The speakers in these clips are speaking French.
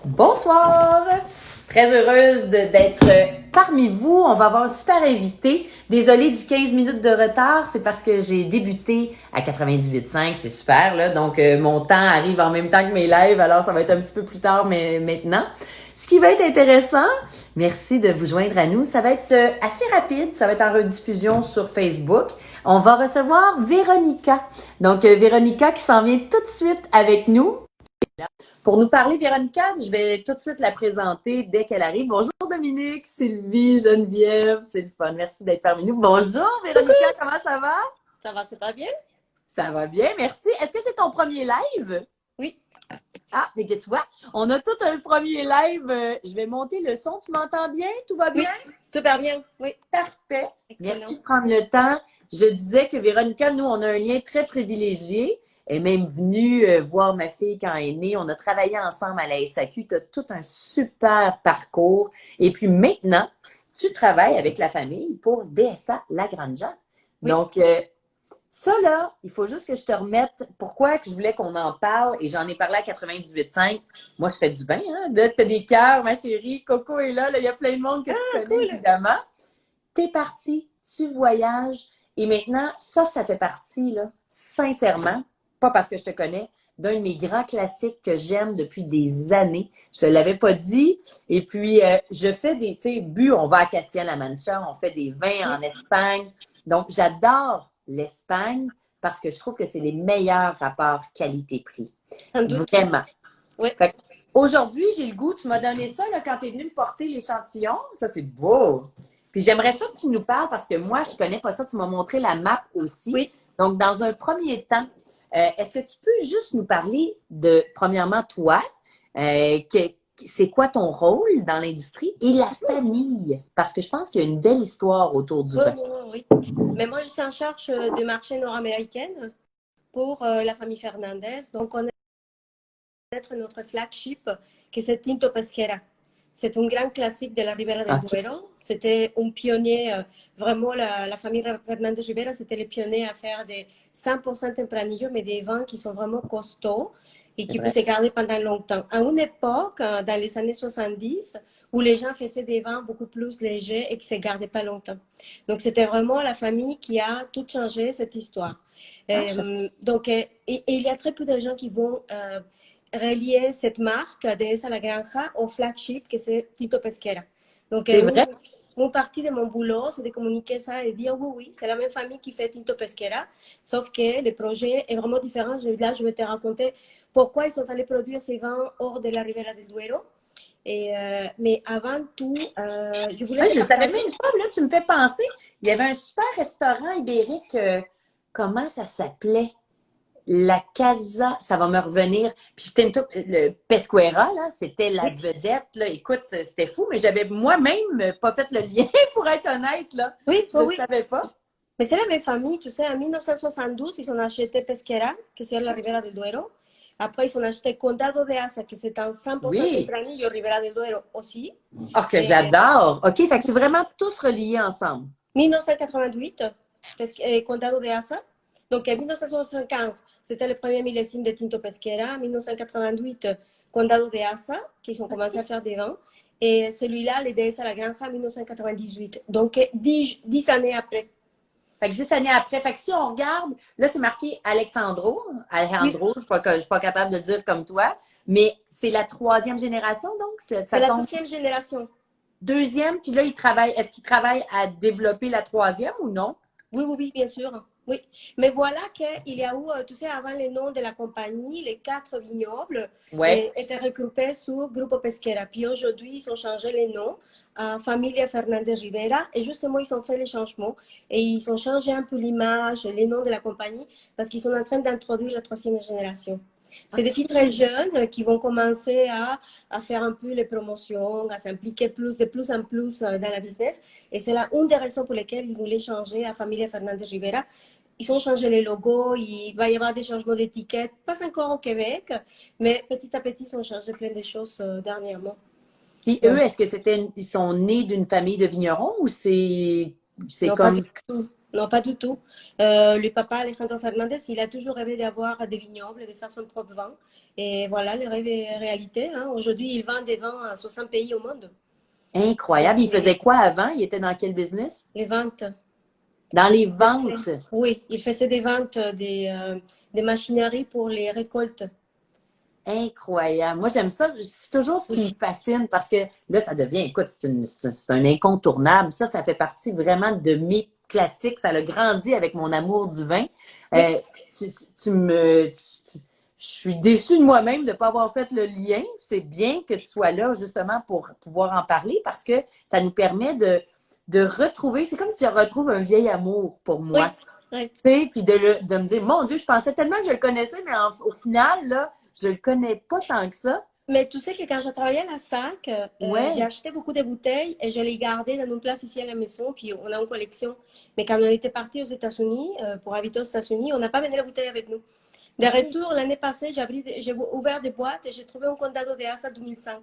Bonsoir! Très heureuse d'être parmi vous. On va avoir un super invité. Désolée du 15 minutes de retard, c'est parce que j'ai débuté à 98.5, c'est super, là. Donc, mon temps arrive en même temps que mes lives, alors ça va être un petit peu plus tard, mais maintenant. Ce qui va être intéressant, merci de vous joindre à nous, ça va être assez rapide, ça va être en rediffusion sur Facebook. On va recevoir Véronica. Donc, Véronica qui s'en vient tout de suite avec nous. Pour nous parler, Véronica, je vais tout de suite la présenter dès qu'elle arrive. Bonjour Dominique, Sylvie, Geneviève, c'est le fun. Merci d'être parmi nous. Bonjour Véronica, comment ça va? Ça va super bien? Ça va bien, merci. Est-ce que c'est ton premier live? Oui. Ah, mais que tu vois, on a tout un premier live. Je vais monter le son. Tu m'entends bien? Tout va Oui, bien? super bien. Oui. Parfait. Excellent. Merci de prendre le temps. Je disais que Véronica, nous, on a un lien très privilégié. Elle est même venue voir ma fille quand elle est née. On a travaillé ensemble à la SAQ. Tu as tout un super parcours. Et puis maintenant, tu travailles avec la famille pour DSA Lagrangean. Oui. Donc, ça, là, il faut juste que je te remette pourquoi que je voulais qu'on en parle. Et j'en ai parlé à 98.5. Moi, je fais du bain, hein? Là, t'as des cœurs, ma chérie. Coco est là. Il y a plein de monde que tu connais, cool. évidemment. T'es parti, tu voyages. Et maintenant, ça fait partie, là, sincèrement, pas parce que je te connais, d'un de mes grands classiques que j'aime depuis des années. Je te l'avais pas dit. Et puis, je fais des, tu sais, on va à Castilla-La Mancha, on fait des vins en Espagne. Donc, j'adore l'Espagne parce que je trouve que c'est les meilleurs rapports qualité-prix. Sans doute. Vraiment. Oui. Fait aujourd'hui, j'ai le goût, tu m'as donné ça là, quand tu es venu me porter l'échantillon. Ça, c'est beau. Puis j'aimerais ça que tu nous parles parce que moi, je connais pas ça. Tu m'as montré la map aussi. Oui. Donc, dans un premier temps, est-ce que tu peux juste nous parler de, premièrement, toi, c'est quoi ton rôle dans l'industrie et la famille? Parce que je pense qu'il y a une belle histoire autour du vin. Oui. Mais moi, je suis en charge du marché nord-américain pour la famille Fernandez. Donc, on est notre flagship, qui c'est Tinto Pesquera. C'est un grand classique de la Ribera del Duero. C'était un pionnier, vraiment, la famille Fernandez Ribera, c'était les pionniers à faire des 100% Tempranillo, mais des vins qui sont vraiment costauds et qui peuvent se garder pendant longtemps. À une époque, dans les années 70, où les gens faisaient des vins beaucoup plus légers et qui ne se gardaient pas longtemps. Donc, c'était vraiment la famille qui a tout changé cette histoire. Donc, il y a très peu de gens qui vont relier cette marque de la Granja au flagship que c'est Tinto Pesquera. Donc, c'est vrai? une partie de mon boulot, c'est de communiquer ça et dire oui, c'est la même famille qui fait Tinto Pesquera, sauf que le projet est vraiment différent. Là, je vais te raconter pourquoi ils sont allés produire ces vins hors de la Ribera del Duero. Mais avant tout, je voulais Je ne savais même pas, là, tu me fais penser. Il y avait un super restaurant ibérique, comment ça s'appelait? La Casa, ça va me revenir. Puis le Pesquera, là, c'était la vedette. Là. Écoute, c'était fou, mais j'avais moi-même pas fait le lien, pour être honnête. Là. Oui, je ne savais pas. Mais c'est la même famille, tu sais. En 1972, ils ont acheté Pesquera, que c'est la Ribera del Duero. Après, ils ont acheté Condado de Asa, que c'est un 100% Tempranillo, Ribera del Duero aussi. Ah, que j'adore. OK, fait que c'est vraiment tous reliés ensemble. 1988, Condado de Asa. Donc, en 1975, c'était le premier millésime de Tinto Pesquera. En 1988, Condado de Asa, qui ont commencé à faire des vins. Et celui-là, les DS à la Granja, en 1998. Donc, 10 années après. Fait que 10 années après. Fait que si on regarde, là, c'est marqué Alejandro. Alejandro, oui. Je ne suis pas capable de le dire comme toi. Mais c'est la troisième génération, donc? C'est la deuxième génération. Deuxième, puis là, est-ce qu'il travaille à développer la troisième ou non? Oui, bien sûr. Oui, mais voilà qu'il y a eu, tu sais, avant les noms de la compagnie, les 4 vignobles étaient regroupés sur Grupo Pesquera. Puis aujourd'hui, ils ont changé les noms à Familia Fernandez Ribera et justement, ils ont fait les changements et ils ont changé un peu l'image, les noms de la compagnie parce qu'ils sont en train d'introduire la troisième génération. C'est des filles très jeunes qui vont commencer à faire un peu les promotions, à s'impliquer de plus en plus dans la business. Et c'est là une des raisons pour lesquelles ils voulaient changer à Familia Fernandez Ribera. Ils ont changé les logos, il va y avoir des changements d'étiquette, pas encore au Québec, mais petit à petit, ils ont changé plein de choses dernièrement. Puis eux, est-ce que ils sont nés d'une famille de vignerons ou c'est non, comme... Non, pas du tout. Le papa Alejandro Fernandez, il a toujours rêvé d'avoir des vignobles, de faire son propre vin. Et voilà, le rêve est réalité, hein. Aujourd'hui, il vend des vins à 60 pays au monde. Incroyable. Il Et faisait quoi avant? Il était dans quel business? les ventes. Dans les Il faisait- ventes. Oui, il faisait des ventes des machineries pour les récoltes. Incroyable. Moi, j'aime ça. C'est toujours ce qui me Oui, fascine parce que là, ça devient, écoute, c'est un incontournable. Ça fait partie vraiment de mes classiques. Ça a grandi avec mon amour du vin. oui, Euh, je suis déçue de moi-même de ne pas avoir fait le lien. C'est bien que tu sois là justement pour pouvoir en parler parce que ça nous permet de retrouver, c'est comme si je retrouve un vieil amour pour moi. oui, oui. Tu sais, puis de me dire, mon Dieu, je pensais tellement que je le connaissais, mais au final, là, je le connais pas tant que ça. Mais tu sais que quand je travaillais à la SAC, j'ai Ouais, acheté beaucoup de bouteilles et je les gardais dans une place ici à la maison, puis on a une collection. Mais quand on était parti aux États-Unis, pour habiter aux États-Unis, on n'a pas mené la bouteille avec nous. De OK. retour, l'année passée, j'ai ouvert des boîtes et j'ai trouvé un Condado de Asa 2005.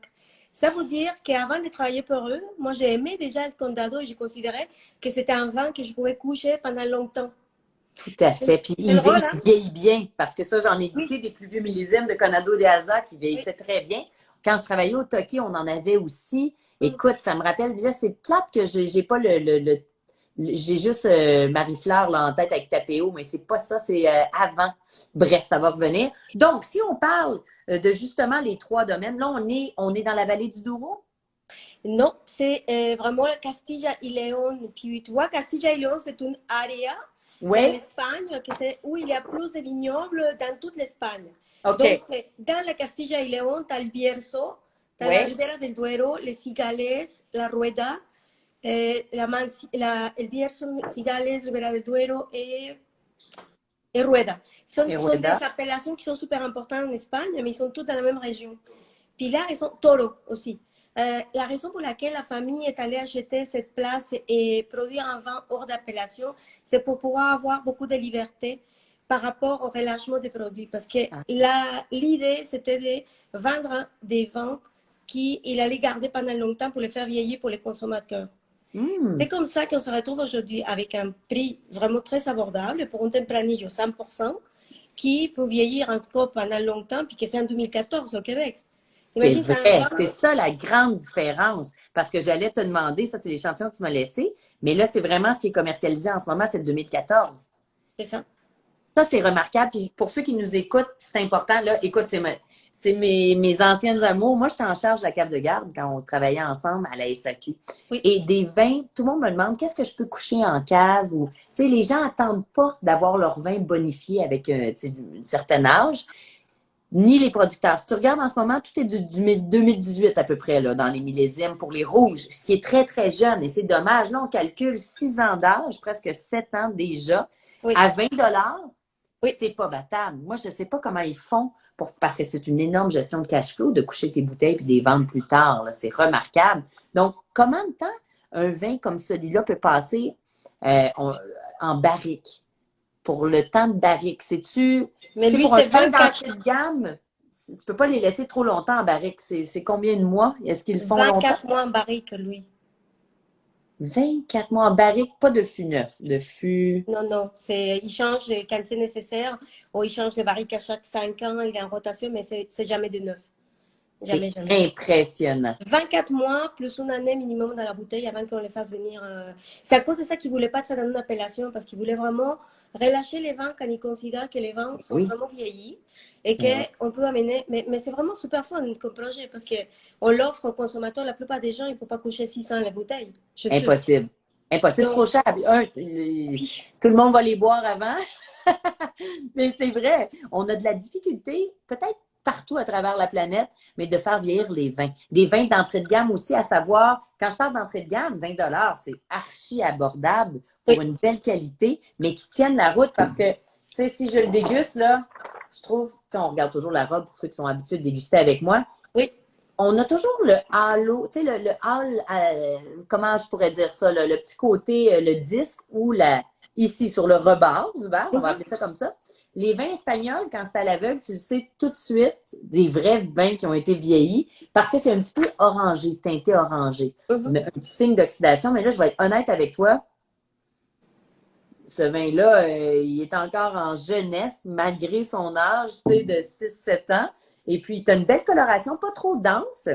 Ça veut dire qu'avant de travailler pour eux, moi j'ai aimé déjà le Condado et je considérais que c'était un vin que je pouvais coucher pendant longtemps. Tout à fait. Puis C'est drôle, hein? il vieillit bien, parce que ça, j'en ai Oui, goûté des plus vieux millésimes de Conado de Haza qui oui. vieillissaient très bien. Quand je travaillais au Toki, on en avait aussi. Mm. Écoute, ça me rappelle, là, c'est plate que j'ai pas j'ai juste Marie-Fleur là, en tête avec Tapéo, mais c'est pas ça, c'est avant. Bref, ça va revenir. Donc, si on parle de justement les trois domaines, là, on est dans la vallée du Douro? Non, c'est vraiment Castilla y León. Puis tu vois, Castilla y León, c'est une area dans Oui? l'Espagne que c'est où il y a plus de vignobles dans toute l'Espagne. Donc, OK. dans la Castilla y León, tu as le Bierzo, tu as la Oui? Ribera del Duero, les Cigales, la Rueda, el Bierzo, Cigales, Ribera del Duero et Rueda. Et Sont Rueda? des appellations qui sont super importantes en Espagne, mais ils sont toutes dans la même région. Puis là, ils sont Toro aussi. La raison pour laquelle la famille est allée acheter cette place et produire un vin hors d'appellation, c'est pour pouvoir avoir beaucoup de liberté par rapport au relâchement des produits. Parce que Ah. l'idée, c'était de vendre des vins qu'il allait garder pendant longtemps pour les faire vieillir pour les consommateurs. Hmm. C'est comme ça qu'on se retrouve aujourd'hui avec un prix vraiment très abordable pour un Tempranillo 100% qui peut vieillir encore pendant longtemps, puis que c'est en 2014 au Québec. C'est Imagine, c'est un vrai, c'est vin. ça la grande différence. Parce que j'allais te demander, ça c'est l'échantillon que tu m'as laissé, mais là c'est vraiment ce qui est commercialisé en ce moment, c'est le 2014. C'est ça. Ça c'est remarquable. Puis pour ceux qui nous écoutent, c'est important. Là, écoute, c'est mes anciennes amours. Moi, j'étais en charge de la cave de garde quand on travaillait ensemble à la SAQ. Oui, Et des vins, tout le monde me demande qu'est-ce que je peux coucher en cave ou, tu sais, les gens n'attendent pas d'avoir leur vin bonifié avec un certain âge. Ni les producteurs. Si tu regardes en ce moment, tout est du 2018 à peu près là, dans les millésimes pour les rouges, ce qui est très, très jeune. Et c'est dommage. Là, on calcule 6 ans d'âge, presque 7 ans déjà, oui, à 20 $, oui. c'est pas battable. Moi, je ne sais pas comment ils font parce que c'est une énorme gestion de cash flow de coucher tes bouteilles et de les vendre plus tard. Là. C'est remarquable. Donc, comment de temps un vin comme celui-là peut passer en barrique? Pour le temps de barrique, sais-tu Mais sais, lui, pour un c'est vin 24, d'entrée de gamme, tu peux pas les laisser trop longtemps en barrique. C'est combien de mois? Est-ce qu'ils le font longtemps? 24 mois en barrique, lui. 24 mois en barrique, pas de fût neuf. De fût. Non, non, il change quand c'est nécessaire, ou il change les barriques à chaque 5 ans, il est en rotation, mais c'est jamais de neuf. C'est Jamais, jamais. impressionnant. 24 mois plus une année minimum dans la bouteille avant qu'on les fasse venir. C'est à cause de ça qu'ils ne voulaient pas être dans une appellation parce qu'ils voulaient vraiment relâcher les vins quand ils considèrent que les vins sont Oui. vraiment vieillis et Mais oui. qu'on peut amener. Mais c'est vraiment super fun comme projet parce qu'on l'offre aux consommateurs. La plupart des gens, ils ne peuvent pas coucher 600 la bouteille. Je suis sûre. Impossible. Impossible, c'est Donc, trop cher. oui, Tout le monde va les boire avant. Mais c'est vrai, on a de la difficulté, peut-être partout à travers la planète, mais de faire vieillir les vins. Des vins d'entrée de gamme aussi, à savoir, quand je parle d'entrée de gamme, 20 $, c'est archi abordable pour oui, une belle qualité, mais qui tiennent la route parce que, tu sais, si je le déguste, là, je trouve, tu sais, on regarde toujours la robe pour ceux qui sont habitués de déguster avec moi. oui. On a toujours le halo, tu sais, le halo, comment je pourrais dire ça, le petit côté, le disque ou ici sur le rebord du verre, on va Mhm, appeler ça comme ça. Les vins espagnols, quand c'est à l'aveugle, tu le sais tout de suite, des vrais vins qui ont été vieillis, parce que c'est un petit peu orangé, teinté orangé. mhm. Un petit signe d'oxydation, mais là, je vais être honnête avec toi, ce vin-là, il est encore en jeunesse, malgré son âge, tu sais, de 6-7 ans. Et puis, tu as une belle coloration, pas trop dense.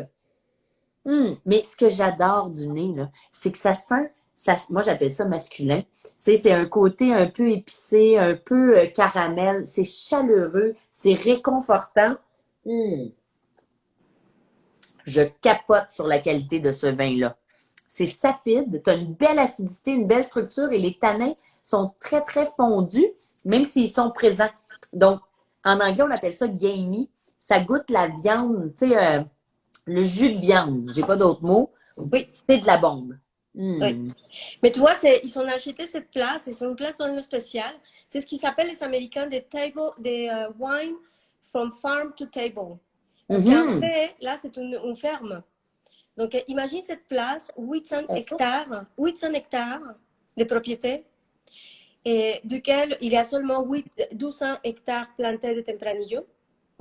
Mais ce que j'adore du nez, là, c'est que ça sent, moi j'appelle ça masculin. C'est un côté un peu épicé, un peu caramel. C'est chaleureux, c'est réconfortant. Hum, Je capote sur la qualité de ce vin-là. C'est sapide, tu as une belle acidité, une belle structure et les tanins sont très, très fondus, même s'ils sont présents. Donc, en anglais, on appelle ça gamey. Ça goûte la viande, tu sais, le jus de viande. J'ai pas d'autres mots. Oui, C'est de la bombe. oui. Mais tu vois, ils ont acheté cette place, et c'est une place vraiment spéciale. C'est ce qu'ils appellent les Américains des wine from farm to table. Parce qu'en fait, là, c'est une ferme. Donc, imagine cette place, 800 hectares, 800 hectares de propriété, et duquel il y a seulement 1200 hectares plantés de Tempranillo.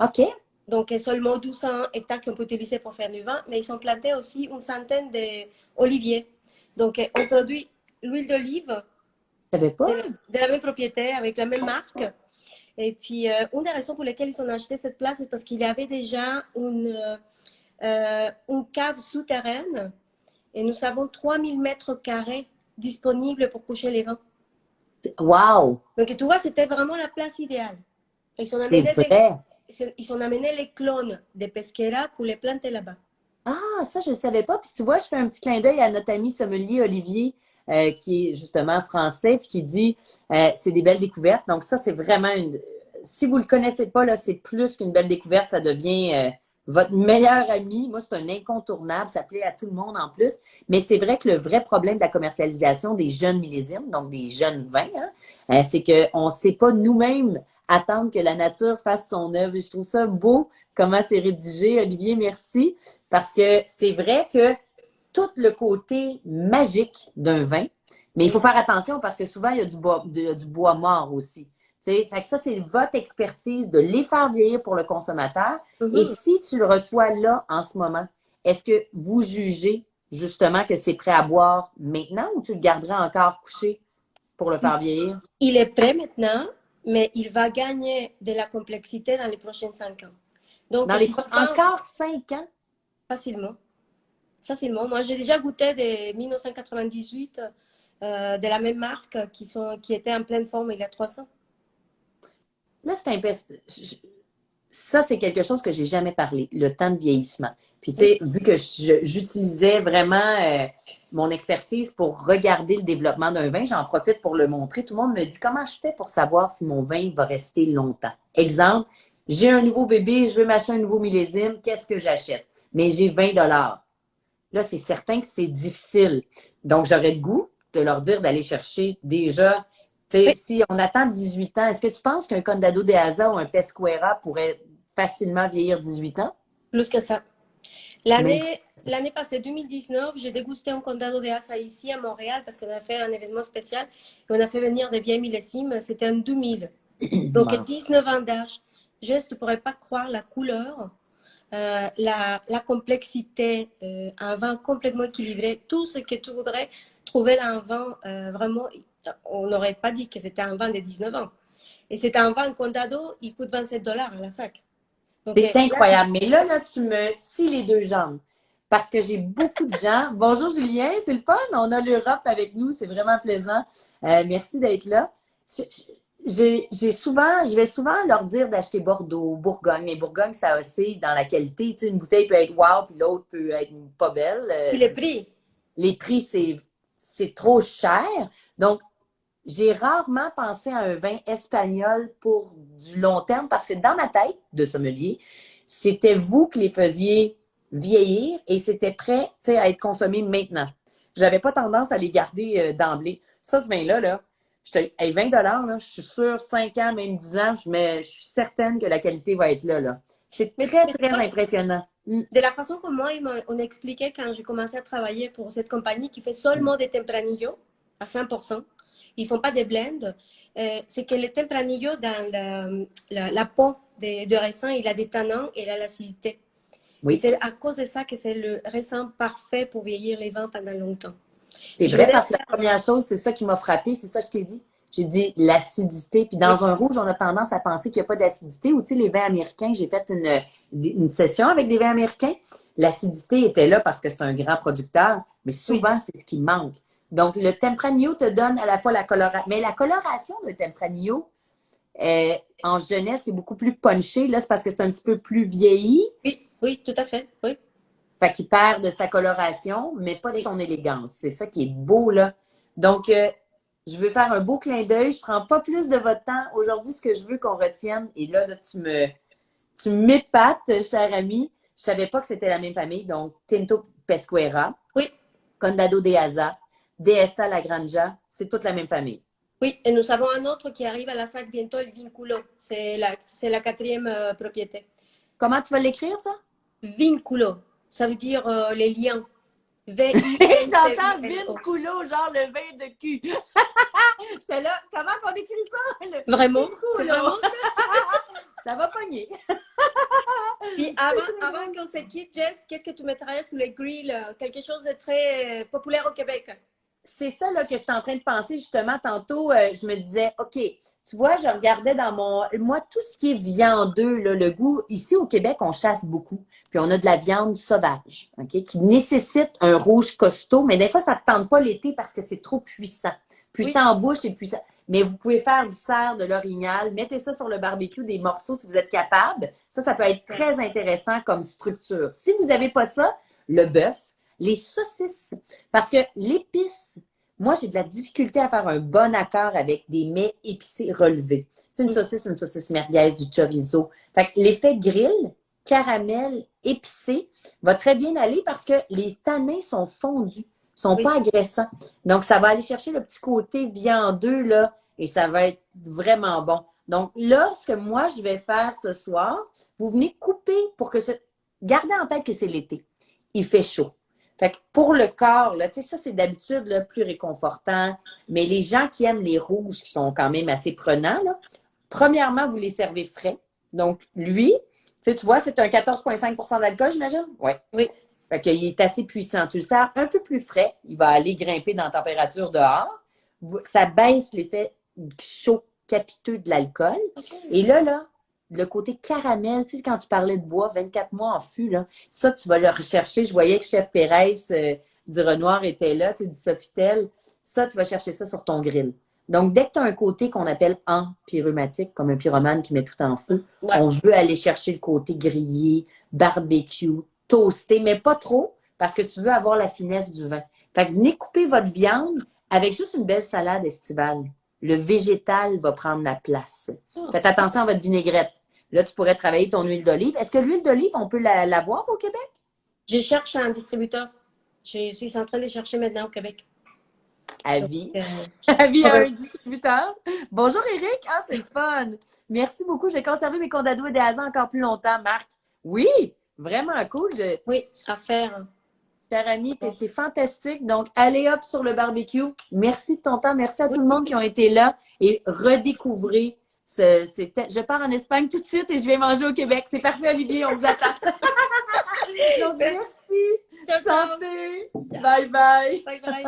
OK. Donc, seulement 1200 hectares qu'on peut utiliser pour faire du vin, mais ils ont planté aussi une centaine d'oliviers. Donc, on produit l'huile d'olive Je savais pas. de la même propriété, avec la même marque. Et puis, une des raisons pour lesquelles ils ont acheté cette place, c'est parce qu'il y avait déjà une cave souterraine et nous avons 3000 mètres carrés disponibles pour coucher les vins. Wow! Donc, tu vois, c'était vraiment la place idéale. C'est vrai. Ils ont amené les clones de Pesquera pour les planter là-bas. Ah, ça, je ne savais pas. Puis tu vois, je fais un petit clin d'œil à notre ami sommelier Olivier, qui est justement français, puis qui dit c'est des belles découvertes. Donc, ça, c'est vraiment une. Si vous ne le connaissez pas, là, c'est plus qu'une belle découverte. Ça devient votre meilleur ami. Moi, c'est un incontournable. Ça plaît à tout le monde en plus. Mais c'est vrai que le vrai problème de la commercialisation des jeunes millésimes, donc des jeunes vins, hein, c'est qu'on ne sait pas nous-mêmes attendre que la nature fasse son œuvre. Et je trouve ça beau comment c'est rédigé. Olivier, merci. Parce que c'est vrai que tout le côté magique d'un vin, mais il faut faire attention parce que souvent, il y a du bois mort aussi. Fait que ça, c'est votre expertise de les faire vieillir pour le consommateur. Et si tu le reçois là, en ce moment, est-ce que vous jugez justement que c'est prêt à boire maintenant ou tu le garderas encore couché pour le faire vieillir? Il est prêt maintenant, mais il va gagner de la complexité dans les prochains 5 ans. Donc, encore 5 ans? Facilement. Facilement. Moi, j'ai déjà goûté des 1998 de la même marque qui étaient en pleine forme il y a 300. Là, ça, c'est quelque chose que j'ai jamais parlé, le temps de vieillissement. Puis, tu sais, vu que j'utilisais vraiment mon expertise pour regarder le développement d'un vin, j'en profite pour le montrer. Tout le monde me dit comment je fais pour savoir si mon vin va rester longtemps. Exemple, j'ai un nouveau bébé, je veux m'acheter un nouveau millésime, qu'est-ce que j'achète? Mais j'ai 20 $. Là, c'est certain que c'est difficile. Donc, j'aurais le goût de leur dire d'aller chercher déjà. Tu sais, si on attend 18 ans, est-ce que tu penses qu'un Condado de Asa ou un Pesquera pourrait facilement vieillir 18 ans? Plus que ça. L'année passée, 2019, j'ai dégusté un Condado de Asa ici à Montréal parce qu'on a fait un événement spécial et on a fait venir des vieilles millésimes. C'était en 2000. Donc, 19 ans d'âge. Je ne pourrais pas croire la couleur, la complexité, un vin complètement équilibré, tout ce que tu voudrais trouver dans un vin, vraiment, on n'aurait pas dit que c'était un vin de 19 ans. Et c'est un vin Condado, il coûte 27 $ à la sac. C'est incroyable. Mais là, tu me scies les deux jambes. Parce que j'ai beaucoup de gens. Bonjour Julien, c'est le fun. On a l'Europe avec nous. C'est vraiment plaisant. Merci d'être là. Je vais souvent leur dire d'acheter Bordeaux, Bourgogne. Mais Bourgogne, ça oscille dans la qualité. Tu sais, une bouteille peut être wow, puis l'autre peut être pas belle. Puis les prix. Les prix, c'est trop cher. Donc, j'ai rarement pensé à un vin espagnol pour du long terme parce que dans ma tête de sommelier, c'était vous qui les faisiez vieillir et c'était prêt à être consommé maintenant. J'avais pas tendance à les garder d'emblée. Ça, ce vin-là, là, 20 $, là, je suis sûre, 5 ans, même 10 ans, je suis certaine que la qualité va être là. C'est très, très impressionnant. De la façon que moi, on expliquait quand j'ai commencé à travailler pour cette compagnie qui fait seulement des Tempranillo à 100%, ils ne font pas des blends, c'est que le Tempranillo, dans la peau de raisin, il a des tanins et il a l'acidité. Oui. Et c'est à cause de ça que c'est le raisin parfait pour vieillir les vins pendant longtemps. C'est vrai parce que la première chose, c'est ça qui m'a frappé, c'est ça que je t'ai dit. J'ai dit l'acidité. Puis dans un rouge, on a tendance à penser qu'il n'y a pas d'acidité. Ou tu sais, les vins américains, j'ai fait une session avec des vins américains. L'acidité était là parce que c'est un grand producteur, mais Oui, souvent, c'est ce qui manque. Donc, le Tempranillo te donne à la fois la coloration. Mais la coloration de Tempranillo, en jeunesse, c'est beaucoup plus punché. Là, c'est parce que c'est un petit peu plus vieilli. oui, oui, tout à fait. Oui, Fait qu'il perd de sa coloration, mais pas de oui. son élégance. C'est ça qui est beau, là. Donc, je veux faire un beau clin d'œil. Je prends pas plus de votre temps. Aujourd'hui, ce que je veux qu'on retienne, et là, tu m'épates, cher ami. Je savais pas que c'était la même famille. Donc, Tinto Pesquera, Oui, Condado de Asa, DSA La Granja, c'est toute la même famille. oui. Et nous avons un autre qui arrive à la SAC bientôt, le Vinculo. C'est la quatrième propriété. Comment tu vas l'écrire, ça? Vinculo, ça veut dire les liens. J'entends V-I-N-C-U-L-O. Vin Coulo, genre le vin de cul. J'étais là, comment qu'on écrit ça? Le Vraiment? Vin C'est Coulo. vraiment ça? Ça va pogner. Puis avant qu'on se quitte, Jess, qu'est-ce que tu mettrais sous les grilles? Quelque chose de très populaire au Québec. C'est ça là, que j'étais en train de penser justement tantôt. Je me disais, OK, tu vois, je regardais dans mon. Moi, tout ce qui est viandeux, là, le goût, ici au Québec, on chasse beaucoup. Puis on a de la viande sauvage, OK, qui nécessite un rouge costaud, mais des fois, ça ne te tente pas l'été parce que c'est trop puissant. Puissant Oui, en bouche et puissant. Mais vous pouvez faire du cerf, de l'orignal, mettez ça sur le barbecue, des morceaux si vous êtes capable. Ça peut être très intéressant comme structure. Si vous n'avez pas ça, le bœuf, les saucisses. Parce que l'épice, moi, j'ai de la difficulté à faire un bon accord avec des mets épicés relevés. Tu sais, une saucisse merguez, du chorizo. Fait que l'effet grill, caramel, épicé, va très bien aller parce que les tanins sont fondus, sont oui. pas agressants. Donc, ça va aller chercher le petit côté viandeux, là, et ça va être vraiment bon. Donc, là, ce que moi, je vais faire ce soir, vous venez couper pour que ce... Gardez en tête que c'est l'été. Il fait chaud. Fait que pour le corps, là, tu sais, ça, c'est d'habitude là, plus réconfortant. Mais les gens qui aiment les rouges, qui sont quand même assez prenants, là, premièrement, vous les servez frais. Donc, lui, tu vois, c'est un 14,5 d'alcool, j'imagine? Oui. Oui. Fait qu'il est assez puissant. Tu le sers un peu plus frais. Il va aller grimper dans la température dehors. Ça baisse l'effet chaud capiteux de l'alcool. Okay. Et là, le côté caramel, tu sais, quand tu parlais de bois, 24 mois en fût, là, ça, tu vas le rechercher. Je voyais que Chef Pérez du Renoir était là, tu sais, du Sofitel. Ça, tu vas chercher ça sur ton grill. Donc, dès que tu as un côté qu'on appelle empyromatique, comme un pyromane qui met tout en feu, Ouais. on veut aller chercher le côté grillé, barbecue, toasté, mais pas trop, parce que tu veux avoir la finesse du vin. Fait que venez couper votre viande avec juste une belle salade estivale. Le végétal va prendre la place. Faites attention à votre vinaigrette. Là, tu pourrais travailler ton huile d'olive. Est-ce que l'huile d'olive, on peut l'avoir au Québec? Je cherche un distributeur. Je suis en train de chercher maintenant au Québec. Avis. Donc, Avis à un distributeur. Bonjour Eric. Ah, c'est le fun. Merci beaucoup. Je vais conserver mes condados et des hasards encore plus longtemps, Marc. Oui, vraiment cool. oui, à faire. Cher ami, t'es fantastique. Donc, allez hop sur le barbecue. Merci de ton temps. Merci à tout le monde qui ont été là et redécouvrez. Je pars en Espagne tout de suite et je vais manger au Québec. C'est parfait, Olivier, on vous attend. Donc, merci. Ciao, ciao. Santé. Bye bye. Bye bye.